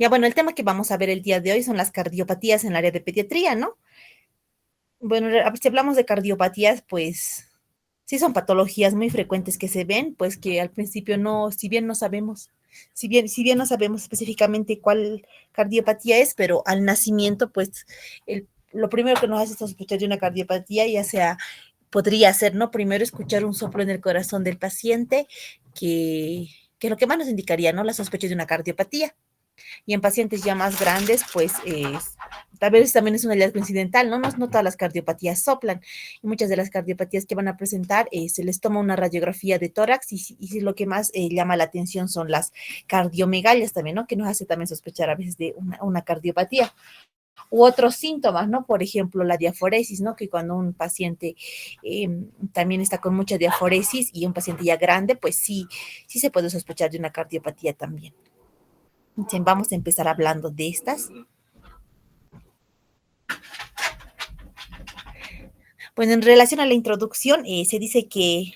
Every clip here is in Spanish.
Ya bueno, el tema que vamos a ver el día de hoy son las cardiopatías en el área de pediatría, ¿no? Bueno, si hablamos de cardiopatías, pues sí son patologías muy frecuentes que se ven, pues que al principio no, si bien no sabemos, si bien no sabemos específicamente cuál cardiopatía es, pero al nacimiento, pues lo primero que nos hace sospechar de una cardiopatía, ya sea, podría ser, ¿no? Primero escuchar un soplo en el corazón del paciente, que, que es lo que más nos indicaría, ¿no? La sospecha de una cardiopatía. Y en pacientes ya más grandes, pues tal vez también es un hallazgo incidental, ¿no? No todas las cardiopatías soplan. Y muchas de las cardiopatías que van a presentar, se les toma una radiografía de tórax y lo que más llama la atención son las cardiomegalias también, ¿no? Que nos hace también sospechar a veces de una cardiopatía. U otros síntomas, ¿no? Por ejemplo, la diaforesis, ¿no? Que cuando un paciente también está con mucha diaforesis y un paciente ya grande, pues sí se puede sospechar de una cardiopatía también. Entonces, vamos a empezar hablando de estas. Bueno, en relación a la introducción, se dice que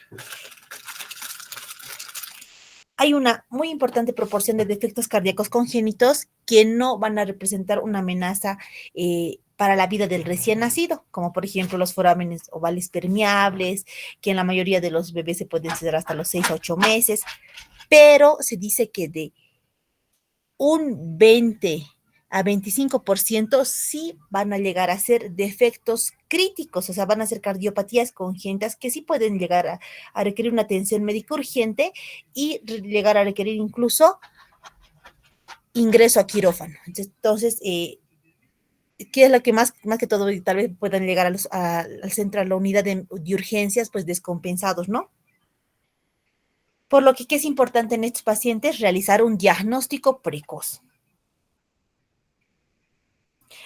hay una muy importante proporción de defectos cardíacos congénitos que no van a representar una amenaza para la vida del recién nacido, como por ejemplo los forámenes ovales permeables, que en la mayoría de los bebés se pueden dar hasta los 6 a 8 meses, pero se dice que de un 20 a 25% sí van a llegar a ser defectos críticos, o sea, van a ser cardiopatías congénitas que sí pueden llegar a requerir una atención médica urgente y llegar a requerir incluso ingreso a quirófano. Entonces, ¿qué es lo que más que todo tal vez puedan llegar al centro, a la unidad de urgencias, pues descompensados, ¿no? Por lo que, ¿qué es importante en estos pacientes? Realizar un diagnóstico precoz.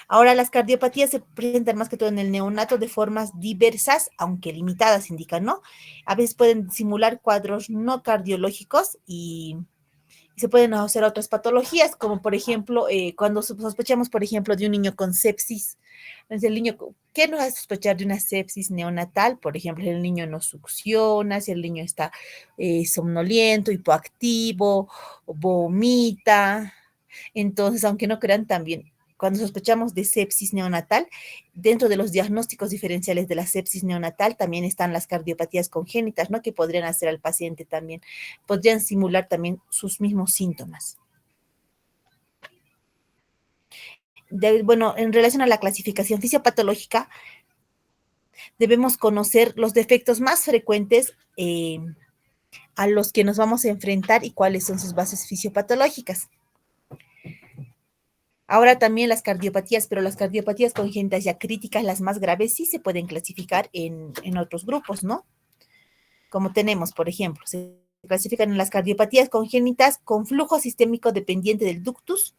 Ahora, las cardiopatías se presentan más que todo en el neonato de formas diversas, aunque limitadas, indican, ¿no? A veces pueden simular cuadros no cardiológicos y se pueden hacer otras patologías, como por ejemplo, cuando sospechamos, por ejemplo, de un niño con sepsis. Entonces, el niño, ¿qué nos hace sospechar de una sepsis neonatal? Por ejemplo, el niño no succiona, si el niño está somnoliento, hipoactivo, vomita. Entonces, aunque no crean, también cuando sospechamos de sepsis neonatal, dentro de los diagnósticos diferenciales de la sepsis neonatal también están las cardiopatías congénitas, ¿no? Que podrían hacer al paciente también, podrían simular también sus mismos síntomas. Bueno, en relación a la clasificación fisiopatológica, debemos conocer los defectos más frecuentes a los que nos vamos a enfrentar y cuáles son sus bases fisiopatológicas. Ahora también las cardiopatías, pero las cardiopatías congénitas ya críticas, las más graves, sí se pueden clasificar en otros grupos, ¿no? Como tenemos, por ejemplo, se clasifican en las cardiopatías congénitas con flujo sistémico dependiente del ductus,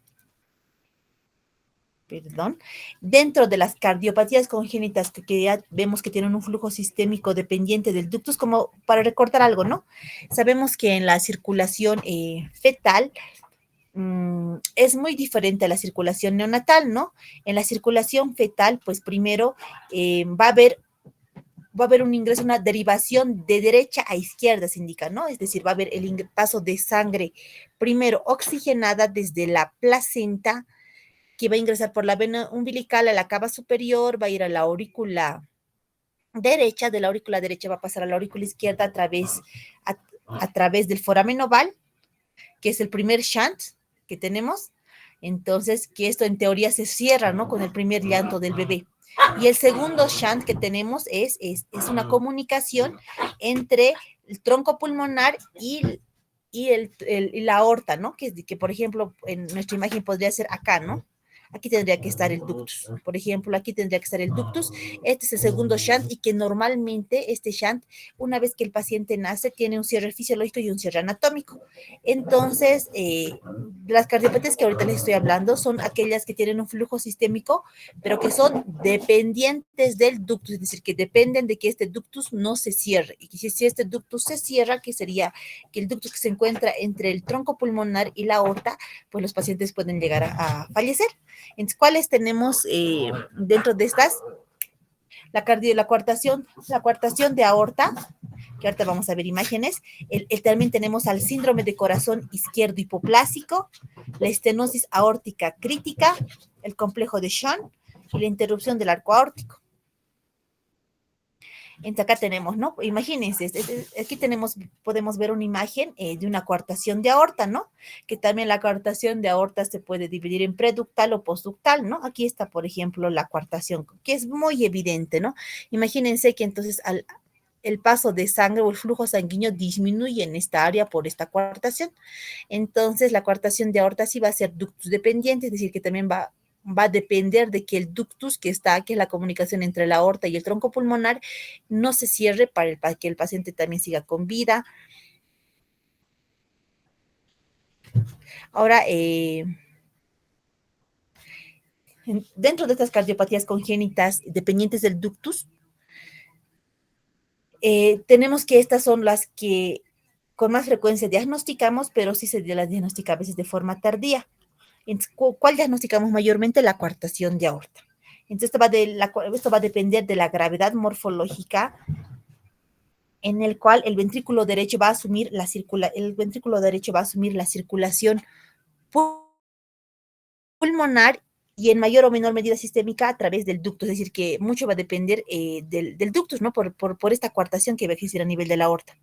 perdón, dentro de las cardiopatías congénitas que ya vemos que tienen un flujo sistémico dependiente del ductus, como para recortar algo, ¿no? Sabemos que en la circulación fetal es muy diferente a la circulación neonatal, ¿no? En la circulación fetal, pues primero va a haber un ingreso, una derivación de derecha a izquierda, se indica, ¿no? Es decir, va a haber el paso de sangre primero oxigenada desde la placenta, que va a ingresar por la vena umbilical a la cava superior, va a ir a la aurícula derecha, de la aurícula derecha va a pasar a la aurícula izquierda a través del foramen oval, que es el primer shunt que tenemos. Entonces, que esto en teoría se cierra, ¿no? Con el primer llanto del bebé. Y el segundo shunt que tenemos es una comunicación entre el tronco pulmonar y la aorta, ¿no? Que, por ejemplo, en nuestra imagen podría ser acá, ¿no? Aquí tendría que estar el ductus. Por ejemplo, aquí tendría que estar el ductus. Este es el segundo shunt y que normalmente este shunt, una vez que el paciente nace, tiene un cierre fisiológico y un cierre anatómico. Entonces, las cardiopatías que ahorita les estoy hablando son aquellas que tienen un flujo sistémico, pero que son dependientes del ductus, es decir, que dependen de que este ductus no se cierre. Y que si este ductus se cierra, que sería que el ductus que se encuentra entre el tronco pulmonar y la aorta, pues los pacientes pueden llegar a fallecer. Entonces, ¿cuáles tenemos dentro de estas? La coartación de aorta, que ahorita vamos a ver imágenes. También tenemos al síndrome de corazón izquierdo hipoplásico, la estenosis aórtica crítica, el complejo de Shann y la interrupción del arco aórtico. Entonces acá tenemos, ¿no? Imagínense, aquí podemos ver una imagen de una coartación de aorta, ¿no? Que también la coartación de aorta se puede dividir en preductal o postductal, ¿no? Aquí está, por ejemplo, la coartación, que es muy evidente, ¿no? Imagínense que entonces el paso de sangre o el flujo sanguíneo disminuye en esta área por esta coartación. Entonces, la coartación de aorta sí va a ser ductus dependiente, es decir, que también va a depender de que el ductus que está, que es la comunicación entre la aorta y el tronco pulmonar, no se cierre para que el paciente también siga con vida. Ahora, dentro de estas cardiopatías congénitas dependientes del ductus, tenemos que estas son las que con más frecuencia diagnosticamos, pero sí se las diagnostica a veces de forma tardía. Entonces, ¿cuál diagnosticamos mayormente? La coartación de aorta. Entonces, esto va a depender de la gravedad morfológica en el cual el ventrículo derecho va a asumir la circulación pulmonar y en mayor o menor medida sistémica a través del ducto, es decir, que mucho va a depender del ductus, ¿no? Por esta coartación que va a existir a nivel de la aorta.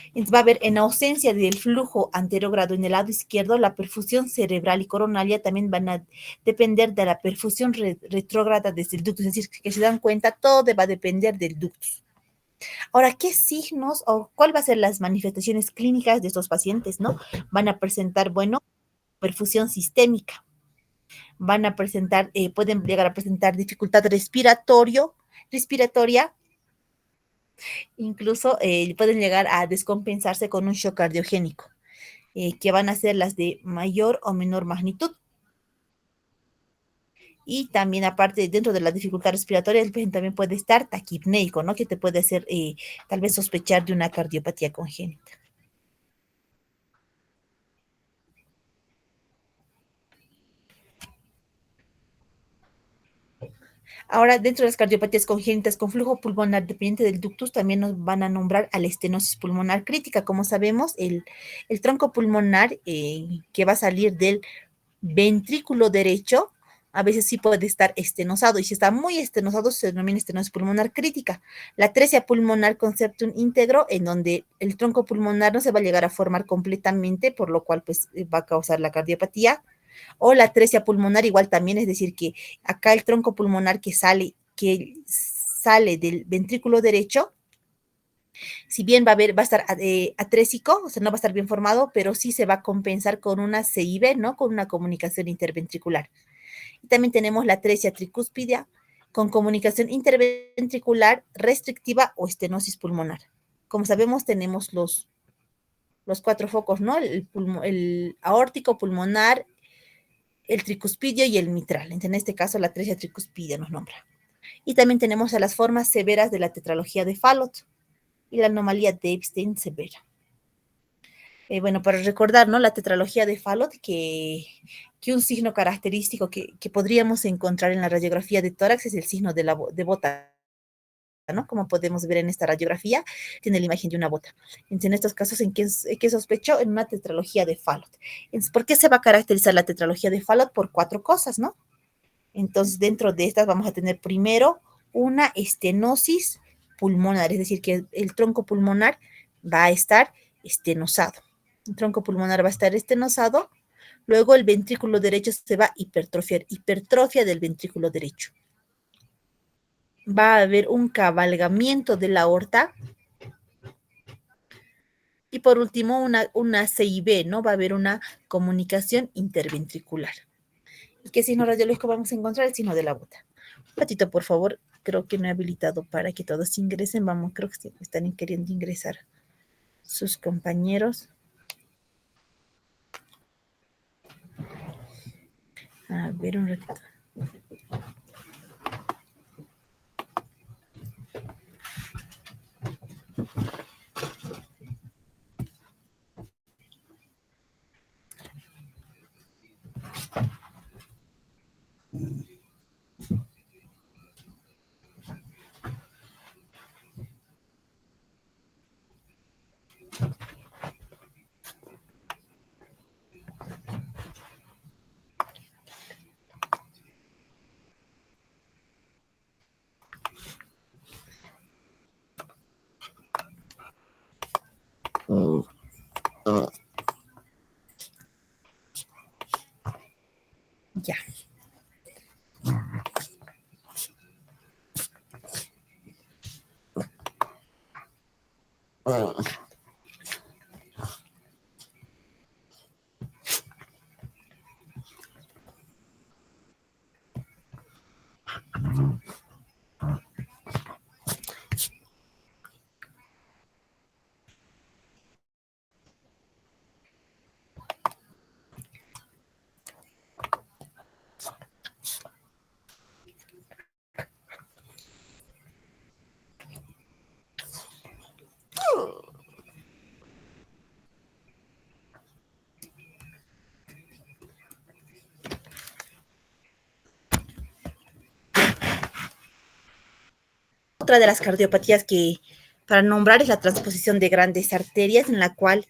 Entonces va a haber, en ausencia del flujo anterogrado en el lado izquierdo, la perfusión cerebral y coronaria también van a depender de la perfusión retrógrada desde el ductus, es decir, que se dan cuenta, todo va a depender del ductus. Ahora, ¿qué signos o cuál va a ser las manifestaciones clínicas de estos pacientes, no? Van a presentar, bueno, perfusión sistémica, pueden llegar a presentar dificultad respiratoria, incluso pueden llegar a descompensarse con un shock cardiogénico, que van a ser las de mayor o menor magnitud. Y también, aparte, dentro de la dificultad respiratoria, el paciente también puede estar taquipneico, ¿no? Que te puede hacer tal vez sospechar de una cardiopatía congénita. Ahora, dentro de las cardiopatías congénitas con flujo pulmonar dependiente del ductus, también nos van a nombrar a la estenosis pulmonar crítica. Como sabemos, el tronco pulmonar que va a salir del ventrículo derecho, a veces sí puede estar estenosado, y si está muy estenosado se denomina estenosis pulmonar crítica. La atresia pulmonar concepto un íntegro, en donde el tronco pulmonar no se va a llegar a formar completamente, por lo cual pues va a causar la cardiopatía. O la atresia pulmonar igual también, es decir, que acá el tronco pulmonar que sale del ventrículo derecho, si bien va a estar atrésico, o sea, no va a estar bien formado, pero sí se va a compensar con una CIV, ¿no? Con una comunicación interventricular. Y también tenemos la atresia tricúspide con comunicación interventricular restrictiva o estenosis pulmonar. Como sabemos, tenemos los cuatro focos, ¿no? El aórtico, pulmonar, el tricuspidio y el mitral. En este caso, la atresia tricúspide nos nombra. Y también tenemos a las formas severas de la tetralogía de Fallot y la anomalía de Epstein severa. Bueno, para recordar, ¿no? La tetralogía de Fallot, que un signo característico que podríamos encontrar en la radiografía de tórax es el signo de bota, ¿no? Como podemos ver en esta radiografía, tiene la imagen de una bota. Entonces, en estos casos, ¿en qué sospecho? En una tetralogía de Fallot. Entonces, ¿por qué se va a caracterizar la tetralogía de Fallot? Por cuatro cosas, ¿no? Entonces, dentro de estas vamos a tener primero una estenosis pulmonar, es decir, que el tronco pulmonar va a estar estenosado. El tronco pulmonar va a estar estenosado, luego el ventrículo derecho se va a hipertrofiar, hipertrofia del ventrículo derecho. Va a haber un cabalgamiento de la aorta y por último una CIB, ¿no? Va a haber una comunicación interventricular. ¿Y qué signo radiológico vamos a encontrar? El signo de la bota. Un ratito, por favor. Creo que no he habilitado para que todos ingresen. Vamos, creo que están queriendo ingresar sus compañeros. A ver, un ratito. Ya. Otra de las cardiopatías que para nombrar es la transposición de grandes arterias, en la cual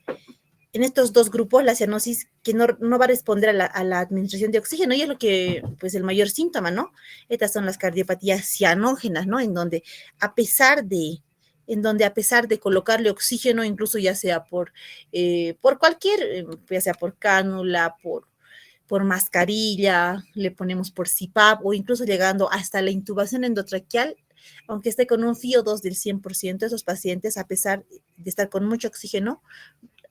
en estos dos grupos la cianosis que no va a responder a la administración de oxígeno, y es lo que, pues, el mayor síntoma, ¿no? Estas son las cardiopatías cianógenas, ¿no? En donde a pesar de colocarle oxígeno, incluso ya sea por cualquier, ya sea por cánula, por mascarilla, le ponemos por CPAP o incluso llegando hasta la intubación endotraqueal, aunque esté con un FiO2 del 100%, esos pacientes, a pesar de estar con mucho oxígeno,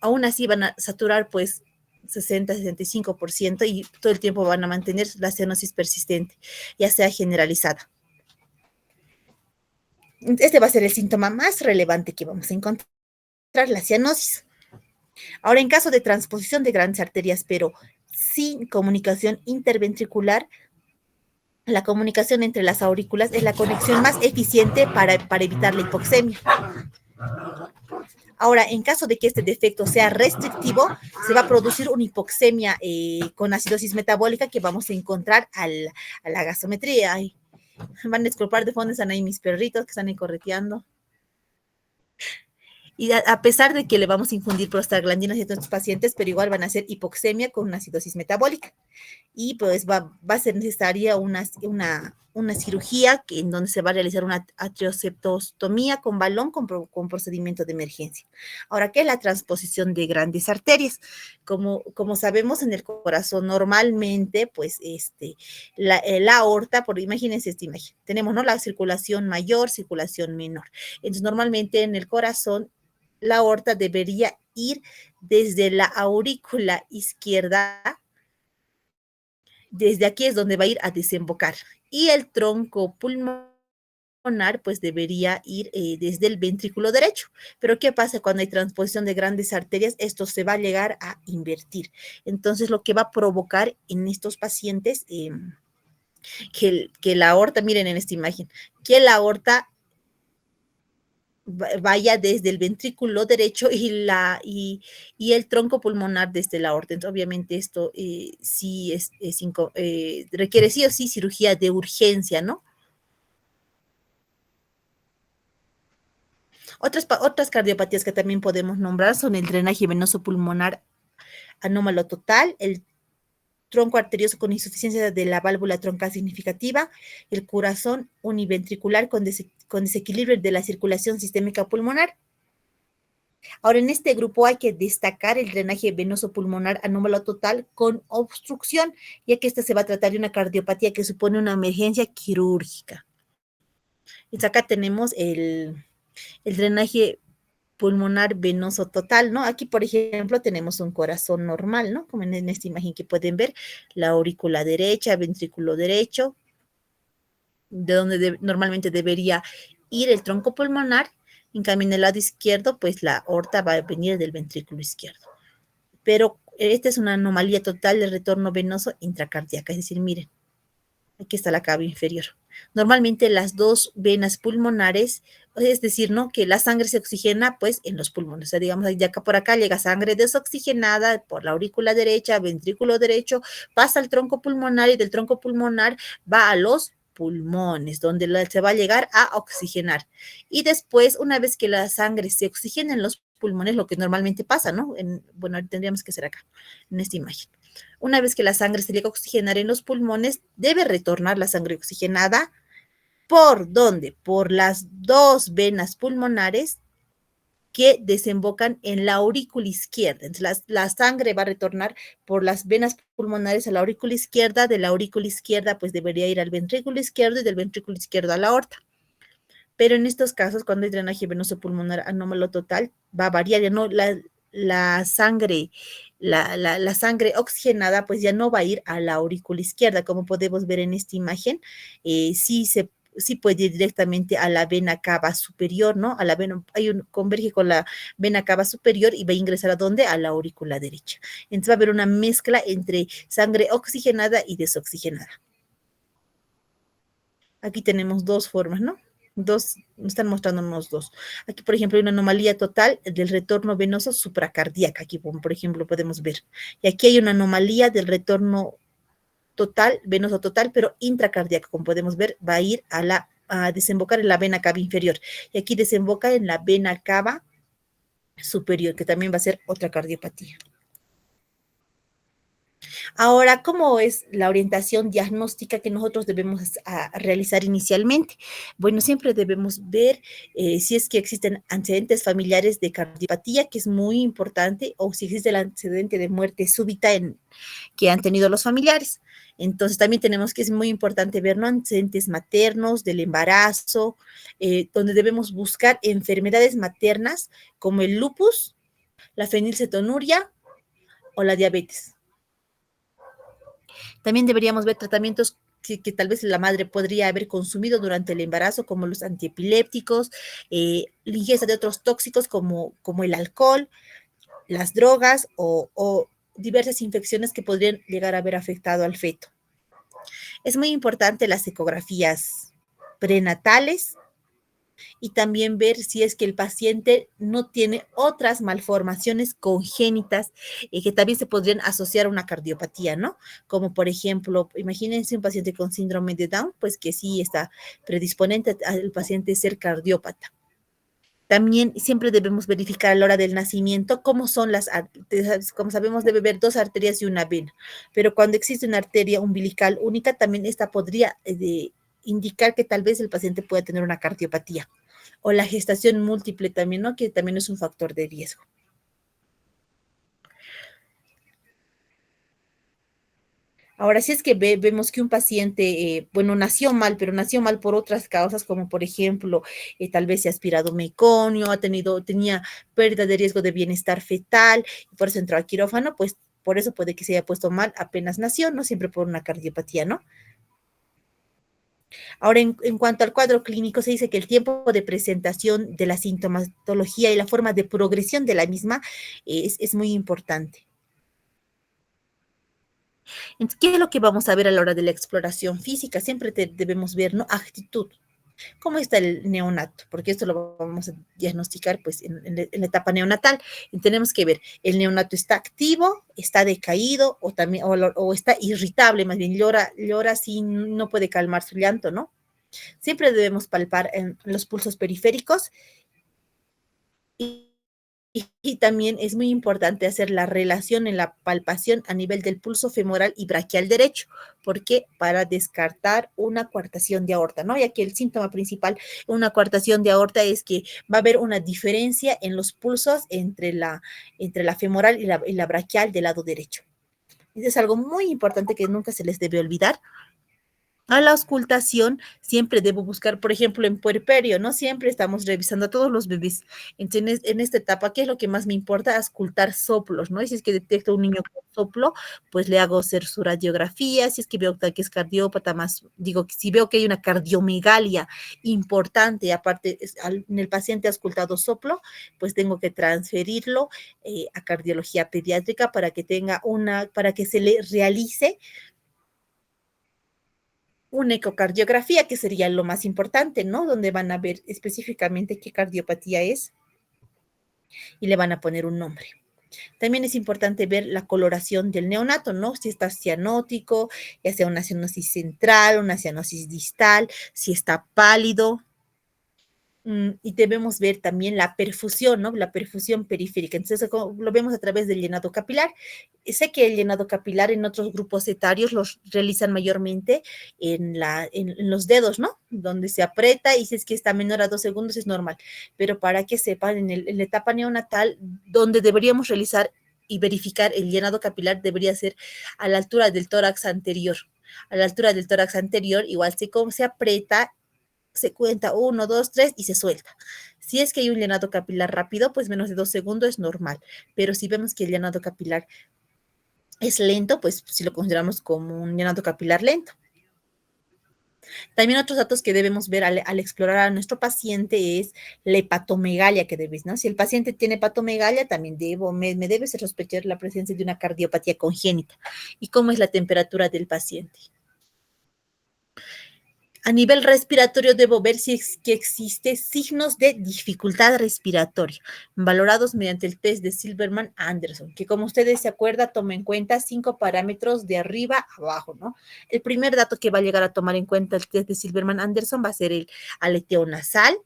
aún así van a saturar pues 60-65% y todo el tiempo van a mantener la cianosis persistente, ya sea generalizada. Este va a ser el síntoma más relevante que vamos a encontrar, la cianosis. Ahora, en caso de transposición de grandes arterias, pero sin comunicación interventricular, la comunicación entre las aurículas es la conexión más eficiente para evitar la hipoxemia. Ahora, en caso de que este defecto sea restrictivo, se va a producir una hipoxemia con acidosis metabólica que vamos a encontrar a la gasometría. Ay, van a disculpar, de fondo están ahí mis perritos que están ahí correteando. Y a pesar de que le vamos a infundir prostaglandinas a estos pacientes, pero igual van a hacer hipoxemia con una acidosis metabólica. Y pues va a ser necesaria una cirugía en donde se va a realizar una atrioseptostomía con balón con procedimiento de emergencia. Ahora, ¿qué es la transposición de grandes arterias? Como sabemos, en el corazón normalmente, pues la aorta, imagínense esta imagen, tenemos, ¿no?, la circulación mayor, circulación menor. Entonces, normalmente en el corazón, la aorta debería ir desde la aurícula izquierda. Desde aquí es donde va a ir a desembocar. Y el tronco pulmonar, pues debería ir desde el ventrículo derecho. Pero ¿qué pasa cuando hay transposición de grandes arterias? Esto se va a llegar a invertir. Entonces, lo que va a provocar en estos pacientes que la aorta, miren en esta imagen, que la aorta vaya desde el ventrículo derecho y el tronco pulmonar desde la aorta. Entonces, obviamente esto sí requiere sí o sí cirugía de urgencia, ¿no? Otras cardiopatías que también podemos nombrar son el drenaje venoso pulmonar anómalo total, el tronco arterioso con insuficiencia de la válvula troncal significativa, el corazón univentricular con desequilibrio de la circulación sistémica pulmonar. Ahora, en este grupo hay que destacar el drenaje venoso pulmonar anómalo total con obstrucción, ya que esta se va a tratar de una cardiopatía que supone una emergencia quirúrgica. Entonces, acá tenemos el drenaje pulmonar venoso total, ¿no? Aquí, por ejemplo, tenemos un corazón normal, ¿no? Como en esta imagen que pueden ver, la aurícula derecha, ventrículo derecho, de donde normalmente debería ir el tronco pulmonar. En cambio, en el lado izquierdo, pues la aorta va a venir del ventrículo izquierdo. Pero esta es una anomalía total del retorno venoso intracardíaca, es decir, miren, aquí está la cava inferior. Normalmente las dos venas pulmonares, es decir, ¿no?, que la sangre se oxigena pues en los pulmones. O sea, digamos, de acá por acá llega sangre desoxigenada por la aurícula derecha, ventrículo derecho, pasa al tronco pulmonar y del tronco pulmonar va a los pulmones, donde se va a llegar a oxigenar. Y después, una vez que la sangre se oxigena en los pulmones, lo que normalmente pasa, ¿no? Bueno, tendríamos que hacer acá, en esta imagen. Una vez que la sangre se llega a oxigenar en los pulmones, debe retornar la sangre oxigenada. ¿Por dónde? Por las dos venas pulmonares que desembocan en la aurícula izquierda. Entonces, la sangre va a retornar por las venas pulmonares a la aurícula izquierda, de la aurícula izquierda pues debería ir al ventrículo izquierdo y del ventrículo izquierdo a la aorta. Pero en estos casos, cuando hay drenaje venoso pulmonar anómalo total, va a variar, ya no la sangre, la sangre oxigenada, pues ya no va a ir a la aurícula izquierda, como podemos ver en esta imagen, sí puede ir directamente a la vena cava superior, ¿no? A la vena, converge con la vena cava superior y va a ingresar a dónde? A la aurícula derecha. Entonces va a haber una mezcla entre sangre oxigenada y desoxigenada. Aquí tenemos dos formas, ¿no? Dos, están mostrándonos dos. Aquí, por ejemplo, hay una anomalía total del retorno venoso supracardíaco. Aquí, por ejemplo, podemos ver. Y aquí hay una anomalía del retorno total, venoso total, pero intracardíaco. Como podemos ver, va a ir a desembocar en la vena cava inferior. Y aquí desemboca en la vena cava superior, que también va a ser otra cardiopatía. Ahora, ¿cómo es la orientación diagnóstica que nosotros debemos realizar inicialmente? Bueno, siempre debemos ver si es que existen antecedentes familiares de cardiopatía, que es muy importante, o si existe el antecedente de muerte súbita que han tenido los familiares. Entonces, también tenemos que es muy importante ver, ¿no?, antecedentes maternos del embarazo, donde debemos buscar enfermedades maternas como el lupus, la fenilcetonuria o la diabetes. También deberíamos ver tratamientos que tal vez la madre podría haber consumido durante el embarazo, como los antiepilépticos, la ingesta de otros tóxicos como el alcohol, las drogas o diversas infecciones que podrían llegar a haber afectado al feto. Es muy importante las ecografías prenatales y también ver si es que el paciente no tiene otras malformaciones congénitas que también se podrían asociar a una cardiopatía, ¿no? Como por ejemplo, imagínense un paciente con síndrome de Down, pues que sí está predisponente al paciente ser cardiópata. También siempre debemos verificar a la hora del nacimiento cómo son las arterias. Como sabemos, debe haber dos arterias y una vena, pero cuando existe una arteria umbilical única, también esta podría indicar que tal vez el paciente pueda tener una cardiopatía. O la gestación múltiple también, ¿no? Que también es un factor de riesgo. Ahora, si es que vemos que un paciente, bueno, nació mal, pero nació mal por otras causas, como por ejemplo, tal vez se ha aspirado meconio, tenía pérdida de riesgo de bienestar fetal, y por eso entró al quirófano, pues por eso puede que se haya puesto mal apenas nació, no siempre por una cardiopatía, ¿no? Ahora, en cuanto al cuadro clínico, se dice que el tiempo de presentación de la sintomatología y la forma de progresión de la misma es muy importante. Entonces, ¿qué es lo que vamos a ver a la hora de la exploración física? Siempre debemos ver, ¿no? Actitud. ¿Cómo está el neonato? Porque esto lo vamos a diagnosticar pues en la etapa neonatal. Y tenemos que ver, ¿el neonato está activo, está decaído o está irritable? Más bien llora si no puede calmar su llanto, ¿no? Siempre debemos palpar en los pulsos periféricos y también es muy importante hacer la relación en la palpación a nivel del pulso femoral y braquial derecho, porque para descartar una coartación de aorta, ¿no? Ya que el síntoma principal de una coartación de aorta es que va a haber una diferencia en los pulsos entre la femoral y la braquial del lado derecho. Eso es algo muy importante que nunca se les debe olvidar. A la auscultación siempre debo buscar, por ejemplo, en puerperio, ¿no? Siempre estamos revisando a todos los bebés. Entonces, en esta etapa, ¿qué es lo que más me importa? Auscultar soplos, ¿no? Y si es que detecto un niño con soplo, pues le hago hacer su radiografía. Si es que veo que es cardiópata, más digo, que si veo que hay una cardiomegalia importante, aparte en el paciente auscultado soplo, pues tengo que transferirlo a cardiología pediátrica para que se le realice una ecocardiografía, que sería lo más importante, ¿no? Donde van a ver específicamente qué cardiopatía es y le van a poner un nombre. También es importante ver la coloración del neonato, ¿no? Si está cianótico, ya sea una cianosis central, una cianosis distal, si está pálido. Y debemos ver también la perfusión, ¿no? La perfusión periférica. Entonces, lo vemos a través del llenado capilar. Sé que el llenado capilar en otros grupos etarios los realizan mayormente en los dedos, ¿no? Donde se aprieta y si es que está menor a 2 segundos es normal. Pero para que sepan, en la etapa neonatal, donde deberíamos realizar y verificar el llenado capilar debería ser a la altura del tórax anterior. A la altura del tórax anterior, igual se aprieta, se cuenta 1, 2, 3 y se suelta. Si es que hay un llenado capilar rápido, pues menos de 2 segundos es normal. Pero si vemos que el llenado capilar es lento, pues si lo consideramos como un llenado capilar lento. También otros datos que debemos ver al explorar a nuestro paciente es la hepatomegalia que debes, ¿no? Si el paciente tiene hepatomegalia, también me debe sospechar la presencia de una cardiopatía congénita. ¿Y cómo es la temperatura del paciente? A nivel respiratorio debo ver si es que existe signos de dificultad respiratoria, valorados mediante el test de Silverman-Anderson, que como ustedes se acuerdan, toma en cuenta 5 parámetros de arriba a abajo, ¿no? El primer dato que va a llegar a tomar en cuenta el test de Silverman-Anderson va a ser el aleteo nasal,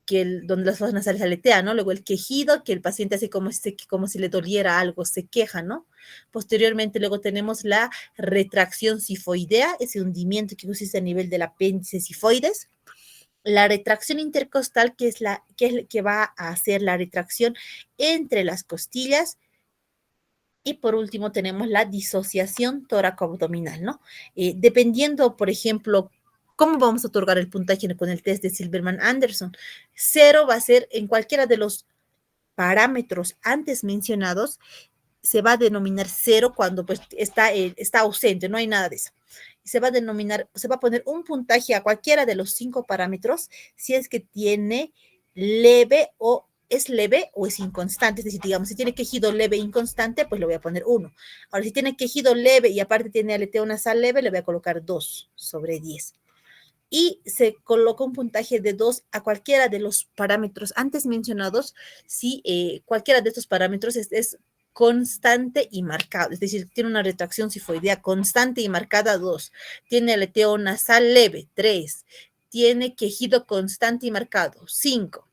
donde las fosas nasales aletean, ¿no? Luego el quejido, que el paciente hace como si le doliera algo, se queja, ¿no? Posteriormente, luego tenemos la retracción sifoidea, ese hundimiento que existe a nivel del apéndice sifoides. La retracción intercostal, que va a hacer la retracción entre las costillas. Y por último tenemos la disociación tóraco-abdominal, ¿no? Dependiendo, por ejemplo, cómo vamos a otorgar el puntaje con el test de Silverman-Anderson. 0 va a ser en cualquiera de los parámetros antes mencionados, se va a denominar 0 cuando pues, está ausente, no hay nada de eso. Se va a poner un puntaje a cualquiera de los 5 parámetros si es que tiene leve o es leve o es inconstante, es decir, digamos, si tiene quejido leve e inconstante, pues le voy a poner 1. Ahora, si tiene quejido leve y aparte tiene aleteo nasal leve, le voy a colocar 2/10. Y se coloca un puntaje de 2 a cualquiera de los parámetros antes mencionados, si cualquiera de estos parámetros es constante y marcado, es decir, tiene una retracción sifoidea constante y marcada, 2, tiene aleteo nasal leve, 3, tiene quejido constante y marcado, 5,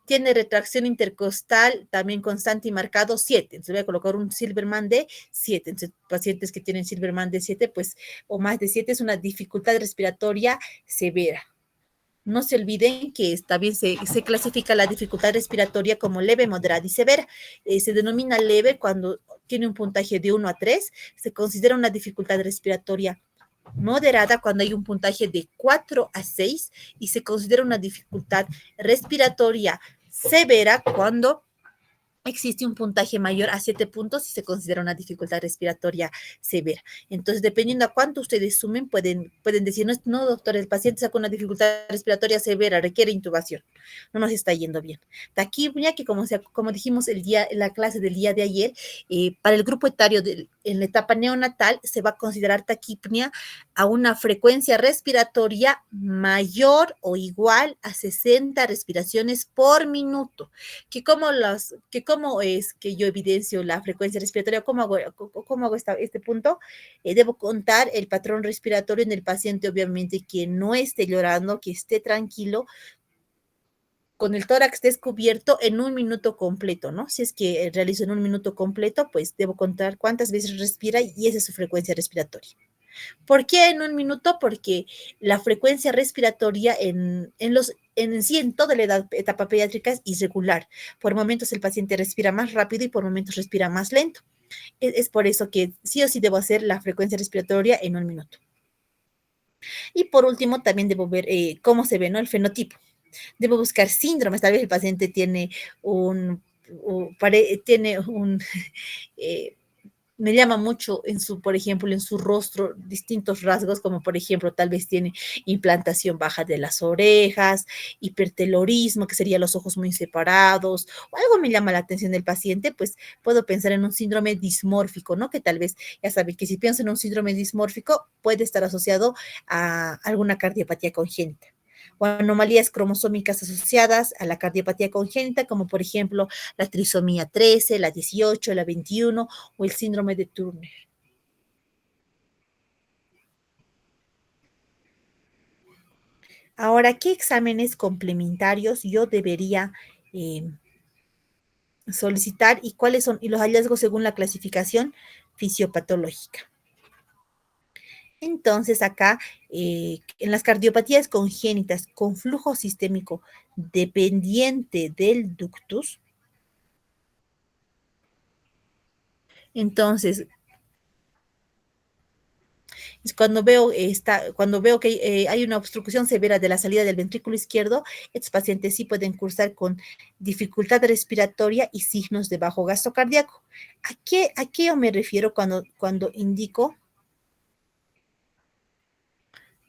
tiene retracción intercostal también constante y marcado, 7. Entonces voy a colocar un Silverman de 7. Entonces, pacientes que tienen Silverman de 7, pues, o más de 7, es una dificultad respiratoria severa. No se olviden que también se clasifica la dificultad respiratoria como leve, moderada y severa. Se denomina leve cuando tiene un puntaje de 1 a 3. Se considera una dificultad respiratoria moderada cuando hay un puntaje de 4 a 6 y se considera una dificultad respiratoria severa cuando existe un puntaje mayor a 7 puntos y se considera una dificultad respiratoria severa. Entonces, dependiendo a cuánto ustedes sumen, pueden decir, no, no, doctor, el paciente saca una dificultad respiratoria severa, requiere intubación. No nos está yendo bien. Taquipnia, que como dijimos en la clase del día de ayer, para el grupo etario en la etapa neonatal se va a considerar taquipnia a una frecuencia respiratoria mayor o igual a 60 respiraciones por minuto. ¿Cómo es que yo evidencio la frecuencia respiratoria? ¿Cómo hago este punto? Debo contar el patrón respiratorio en el paciente, obviamente, que no esté llorando, que esté tranquilo, con el tórax descubierto en un minuto completo, ¿no? Si es que realizo en un minuto completo, pues debo contar cuántas veces respira y esa es su frecuencia respiratoria. ¿Por qué en un minuto? Porque la frecuencia respiratoria en toda la etapa pediátrica es irregular. Por momentos el paciente respira más rápido y por momentos respira más lento. Es por eso que sí o sí debo hacer la frecuencia respiratoria en un minuto. Y por último, también debo ver cómo se ve, ¿no? El fenotipo. Debo buscar síndromes. Tal vez el paciente tiene tiene un me llama mucho por ejemplo, en su rostro distintos rasgos, como por ejemplo, tal vez tiene implantación baja de las orejas, hipertelorismo, que sería los ojos muy separados, o algo me llama la atención del paciente, pues puedo pensar en un síndrome dismórfico, ¿no? Que tal vez, ya saben, que si pienso en un síndrome dismórfico, puede estar asociado a alguna cardiopatía congénita o anomalías cromosómicas asociadas a la cardiopatía congénita, como por ejemplo la trisomía 13, la 18, la 21 o el síndrome de Turner. Ahora, ¿qué exámenes complementarios yo debería eh, solicitar y cuáles son y los hallazgos según la clasificación fisiopatológica? Entonces, acá, en las cardiopatías congénitas con flujo sistémico dependiente del ductus, entonces, es cuando veo que hay una obstrucción severa de la salida del ventrículo izquierdo, estos pacientes sí pueden cursar con dificultad respiratoria y signos de bajo gasto cardíaco. ¿A qué yo me refiero cuando indico?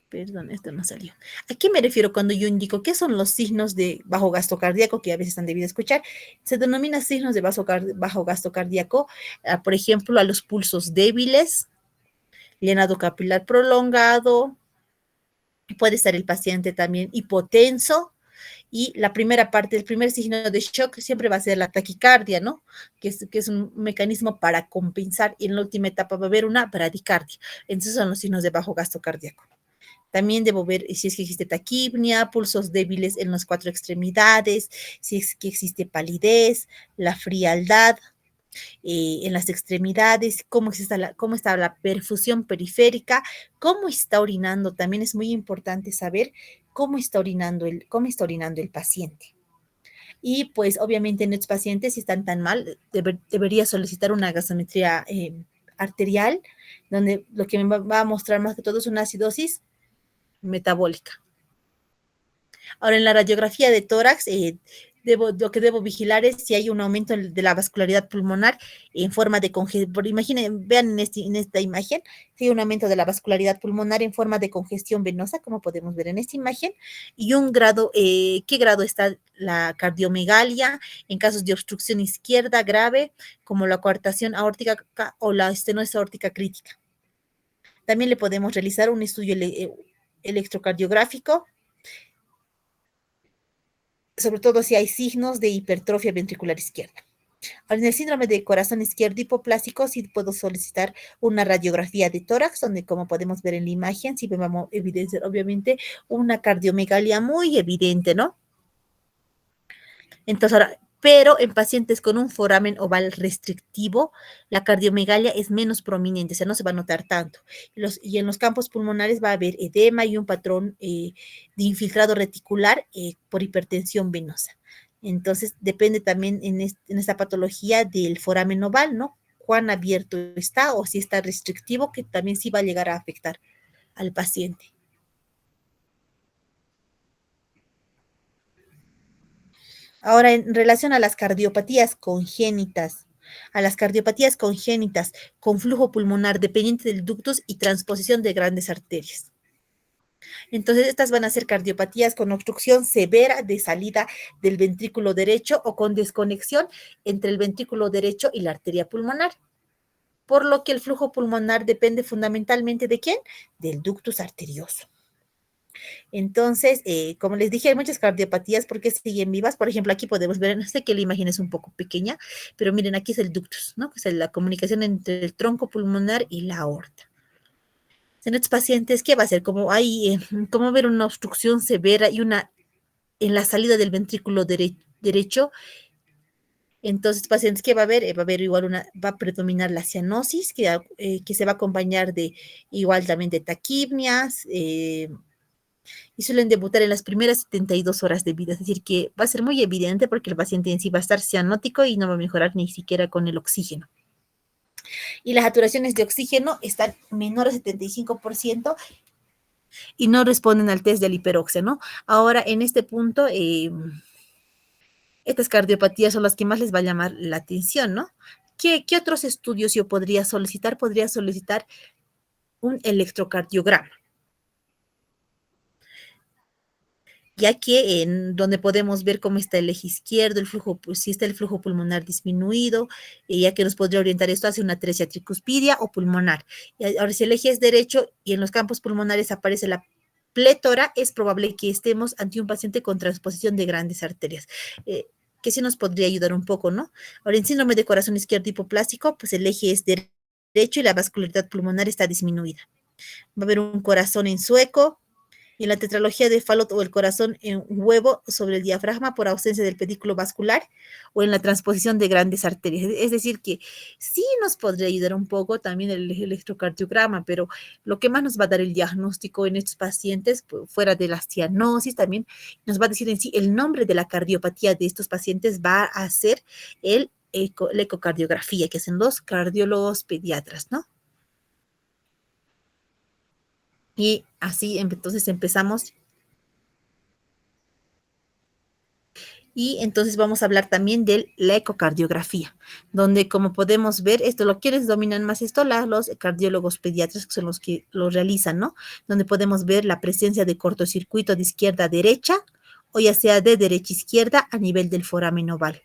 Perdón, esto no salió. ¿A qué me refiero cuando yo indico qué son los signos de bajo gasto cardíaco que a veces han debido escuchar? Se denomina signos de bajo gasto cardíaco, por ejemplo, a los pulsos débiles, llenado capilar prolongado, puede estar el paciente también hipotenso, y la primera parte, el primer signo de shock siempre va a ser la taquicardia, ¿no? Que es un mecanismo para compensar, y en la última etapa va a haber una bradicardia. Entonces son los signos de bajo gasto cardíaco. También debo ver si es que existe taquipnia, pulsos débiles en las cuatro extremidades, si es que existe palidez, la frialdad en las extremidades, cómo está la perfusión periférica, cómo está orinando. También es muy importante saber cómo está orinando el paciente. Y pues obviamente en estos pacientes, si están tan mal, debería solicitar una gasometría arterial, donde lo que me va a mostrar más que todo es una acidosis metabólica. Ahora, en la radiografía de tórax, lo que debo vigilar es si hay un aumento de la vascularidad pulmonar en forma de congestión. Imaginen, vean en esta imagen, si hay un aumento de la vascularidad pulmonar en forma de congestión venosa, como podemos ver en esta imagen, y qué grado está la cardiomegalia en casos de obstrucción izquierda grave, como la coartación aórtica o la estenosis aórtica crítica. También le podemos realizar un estudio electrocardiográfico, sobre todo si hay signos de hipertrofia ventricular izquierda. Ahora, en el síndrome de corazón izquierdo hipoplásico, sí puedo solicitar una radiografía de tórax, donde, como podemos ver en la imagen, sí vamos a evidenciar, obviamente, una cardiomegalia muy evidente, ¿no? Entonces, ahora, pero en pacientes con un foramen oval restrictivo, la cardiomegalia es menos prominente, o sea, no se va a notar tanto. Y en los campos pulmonares va a haber edema y un patrón de infiltrado reticular por hipertensión venosa. Entonces, depende también en esta patología del foramen oval, ¿no? Cuán abierto está o si está restrictivo, que también sí va a llegar a afectar al paciente. Ahora, en relación a las cardiopatías congénitas con flujo pulmonar dependiente del ductus y transposición de grandes arterias. Entonces, estas van a ser cardiopatías con obstrucción severa de salida del ventrículo derecho o con desconexión entre el ventrículo derecho y la arteria pulmonar. Por lo que el flujo pulmonar depende fundamentalmente ¿de quién? Del ductus arterioso. Entonces, como les dije, hay muchas cardiopatías porque siguen vivas. Por ejemplo, aquí podemos ver, no sé que la imagen es un poco pequeña, pero miren, aquí es el ductus, ¿no? Que es la comunicación entre el tronco pulmonar y la aorta. En estos pacientes, ¿qué va a ser? Como ver una obstrucción severa y una en la salida del ventrículo derecho. Entonces, pacientes, ¿qué va a haber? Va a haber igual va a predominar la cianosis, que se va a acompañar de igual también de taquipnias, y suelen debutar en las primeras 72 horas de vida. Es decir, que va a ser muy evidente porque el paciente en sí va a estar cianótico y no va a mejorar ni siquiera con el oxígeno. Y las saturaciones de oxígeno están menores a 75% y no responden al test del hiperoxia, ¿no? Ahora, en este punto, estas cardiopatías son las que más les va a llamar la atención, ¿no? ¿Qué otros estudios yo podría solicitar? Podría solicitar un electrocardiograma, ya que en donde podemos ver cómo está el eje izquierdo, el flujo, pues, si está el flujo pulmonar disminuido, ya que nos podría orientar esto hacia una atresia tricuspidia o pulmonar. Y ahora, si el eje es derecho y en los campos pulmonares aparece la plétora, es probable que estemos ante un paciente con transposición de grandes arterias. Que sí nos podría ayudar un poco, ¿no? Ahora, en síndrome de corazón izquierdo hipoplásico, pues el eje es derecho y la vascularidad pulmonar está disminuida. Va a haber un corazón en sueco, En la tetralogía de Fallot o el corazón en huevo sobre el diafragma por ausencia del pedículo vascular o en la transposición de grandes arterias. Es decir, que sí nos podría ayudar un poco también el electrocardiograma, pero lo que más nos va a dar el diagnóstico en estos pacientes, pues, fuera de la cianosis, también nos va a decir en sí el nombre de la cardiopatía de estos pacientes va a ser la ecocardiografía, que hacen los cardiólogos pediatras, ¿no? Y así entonces empezamos. Y entonces vamos a hablar también de la ecocardiografía, donde como podemos ver, esto lo quienes dominan más esto, los cardiólogos pediatras que son los que lo realizan, ¿no? Donde podemos ver la presencia de cortocircuito de izquierda a derecha, o ya sea de derecha a izquierda a nivel del foramen oval,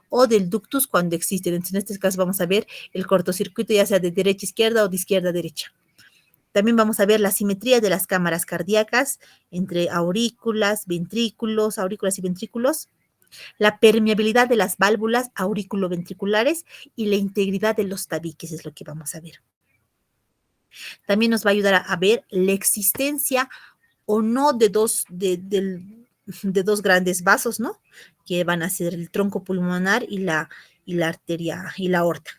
o del ductus cuando existen. Entonces, en este caso vamos a ver el cortocircuito ya sea de derecha a izquierda o de izquierda a derecha. También vamos a ver la simetría de las cámaras cardíacas entre aurículas y ventrículos, la permeabilidad de las válvulas auriculoventriculares y la integridad de los tabiques es lo que vamos a ver. También nos va a ayudar a ver la existencia o no de dos grandes vasos, ¿no? Que van a ser el tronco pulmonar y la arteria y la aorta.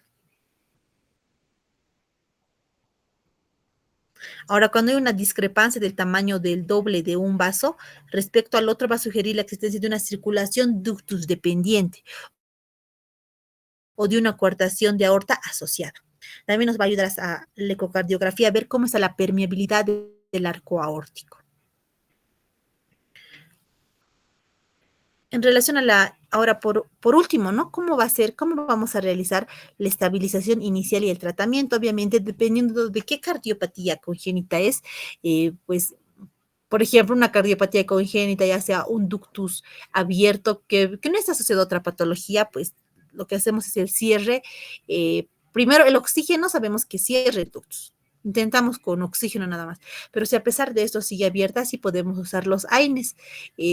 Ahora, cuando hay una discrepancia del tamaño del doble de un vaso respecto al otro, va a sugerir la existencia de una circulación ductus dependiente o de una coartación de aorta asociada. También nos va a ayudar a la ecocardiografía a ver cómo está la permeabilidad del arco aórtico. En relación a ahora por último, ¿no? ¿Cómo va a ser, cómo vamos a realizar la estabilización inicial y el tratamiento? Obviamente, dependiendo de qué cardiopatía congénita es, pues, por ejemplo, una cardiopatía congénita, ya sea un ductus abierto, que no está asociado a otra patología, pues lo que hacemos es el cierre. Primero, el oxígeno, sabemos que cierre el ductus. Intentamos con oxígeno nada más. Pero si a pesar de esto sigue abierta, sí podemos usar los AINES.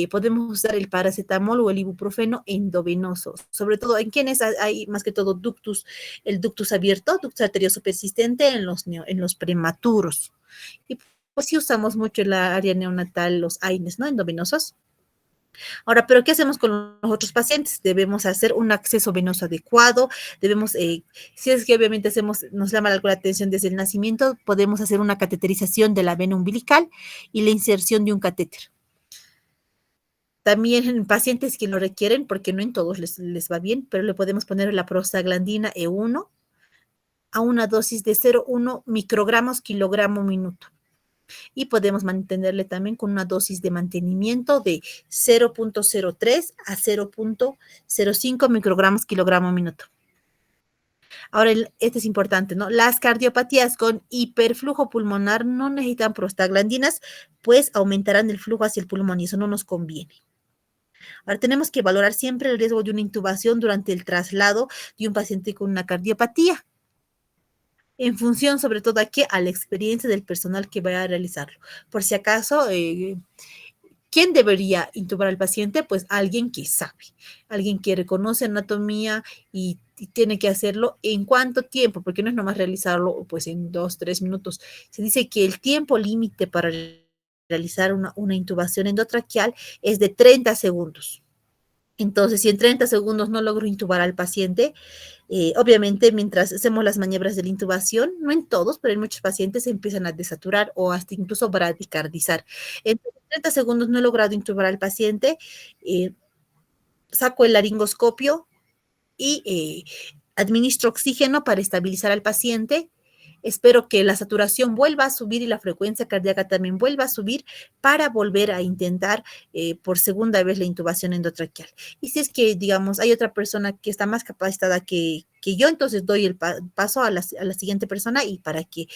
Podemos usar el paracetamol o el ibuprofeno endovenoso. Sobre todo en quienes hay más que todo ductus, el ductus abierto, ductus arterioso persistente en los prematuros. Y pues sí usamos mucho en la área neonatal los AINES, ¿no? Endovenosos. Ahora, ¿pero qué hacemos con los otros pacientes? Debemos hacer un acceso venoso adecuado, debemos, si es que obviamente nos llama algo la atención desde el nacimiento, podemos hacer una cateterización de la vena umbilical y la inserción de un catéter. También en pacientes que lo requieren, porque no en todos les va bien, pero le podemos poner la prostaglandina E1 a una dosis de 0,1 microgramos kilogramo minuto. Y podemos mantenerle también con una dosis de mantenimiento de 0,03 a 0,05 microgramos kilogramo minuto. Ahora, este es importante, ¿no? Las cardiopatías con hiperflujo pulmonar no necesitan prostaglandinas, pues aumentarán el flujo hacia el pulmón y eso no nos conviene. Ahora, tenemos que valorar siempre el riesgo de una intubación durante el traslado de un paciente con una cardiopatía, en función sobre todo aquí a la experiencia del personal que vaya a realizarlo. Por si acaso, ¿quién debería intubar al paciente? Pues alguien que sabe, alguien que reconoce anatomía y tiene que hacerlo en cuánto tiempo, porque no es nomás realizarlo pues en 2, 3 minutos. Se dice que el tiempo límite para realizar una intubación endotraqueal es de 30 segundos. Entonces, si en 30 segundos no logro intubar al paciente, obviamente mientras hacemos las maniobras de la intubación, no en todos, pero en muchos pacientes se empiezan a desaturar o hasta incluso bradicardizar. En 30 segundos no he logrado intubar al paciente, eh, saco el laringoscopio y administro oxígeno para estabilizar al paciente. Espero que la saturación vuelva a subir y la frecuencia cardíaca también vuelva a subir para volver a intentar por segunda vez la intubación endotraqueal. Y si es que, digamos, hay otra persona que está más capacitada que yo, entonces doy el paso a la siguiente persona y para que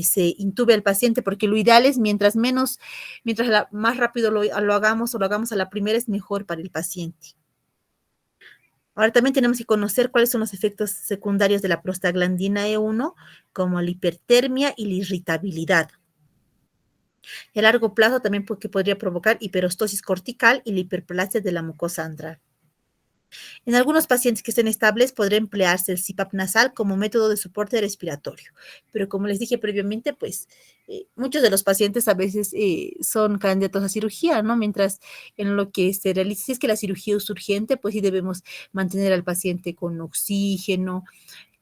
se intube al paciente, porque lo ideal es mientras más rápido lo hagamos o lo hagamos a la primera es mejor para el paciente. Ahora también tenemos que conocer cuáles son los efectos secundarios de la prostaglandina E1, como la hipertermia y la irritabilidad. A largo plazo también que podría provocar hiperostosis cortical y la hiperplasia de la mucosa antral. En algunos pacientes que estén estables podrá emplearse el CPAP nasal como método de soporte respiratorio, pero como les dije previamente, pues muchos de los pacientes a veces son candidatos a cirugía, ¿no? Mientras en lo que se realiza, si es que la cirugía es urgente, pues sí debemos mantener al paciente con oxígeno,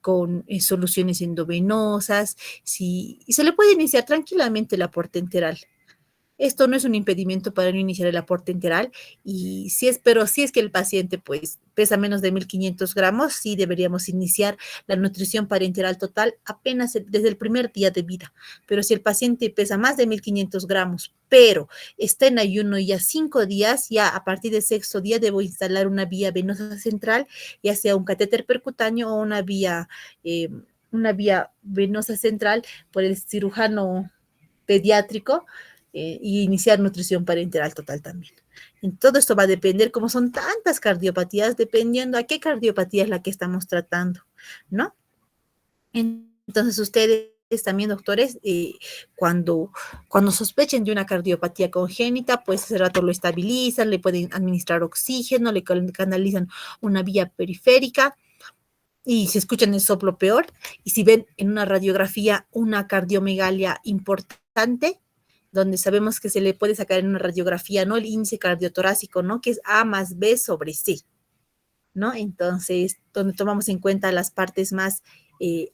con soluciones endovenosas, sí, y se le puede iniciar tranquilamente el aporte enteral. Esto no es un impedimento para no iniciar el aporte enteral y si es, pero si es que el paciente pues pesa menos de 1500 gramos, sí deberíamos iniciar la nutrición parenteral total apenas desde el primer día de vida. Pero si el paciente pesa más de 1500 gramos, pero está en ayuno ya 5 días, ya a partir del sexto día debo instalar una vía venosa central, ya sea un catéter percutáneo o una vía venosa central por el cirujano pediátrico y iniciar nutrición parenteral total también. En todo esto va a depender, como son tantas cardiopatías, dependiendo a qué cardiopatía es la que estamos tratando, ¿no? Entonces ustedes también, doctores, cuando sospechen de una cardiopatía congénita, pues ese rato lo estabilizan, le pueden administrar oxígeno, le canalizan una vía periférica y si escuchan el soplo peor, y si ven en una radiografía una cardiomegalia importante, donde sabemos que se le puede sacar en una radiografía, ¿no? El índice cardiotorácico, ¿no? Que es A más B sobre C, ¿no? Entonces, donde tomamos en cuenta las partes más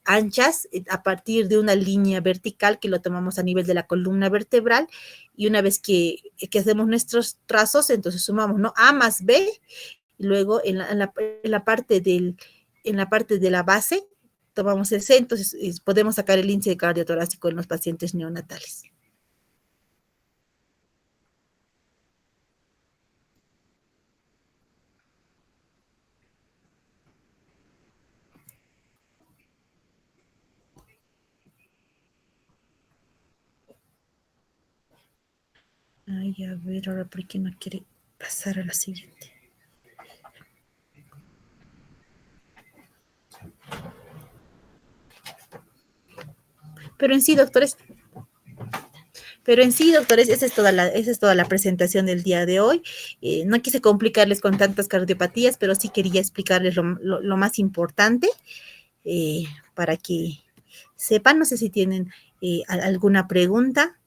anchas a partir de una línea vertical que lo tomamos a nivel de la columna vertebral y una vez que hacemos nuestros trazos, entonces sumamos, ¿no? A más B y luego en la parte de la base tomamos el C, entonces podemos sacar el índice cardiotorácico en los pacientes neonatales. Ay, a ver, ahora, ¿por qué no quiere pasar a la siguiente? Pero en sí, doctores, esa es toda la presentación del día de hoy. No quise complicarles con tantas cardiopatías, pero sí quería explicarles lo más importante para que sepan. No sé si tienen alguna pregunta.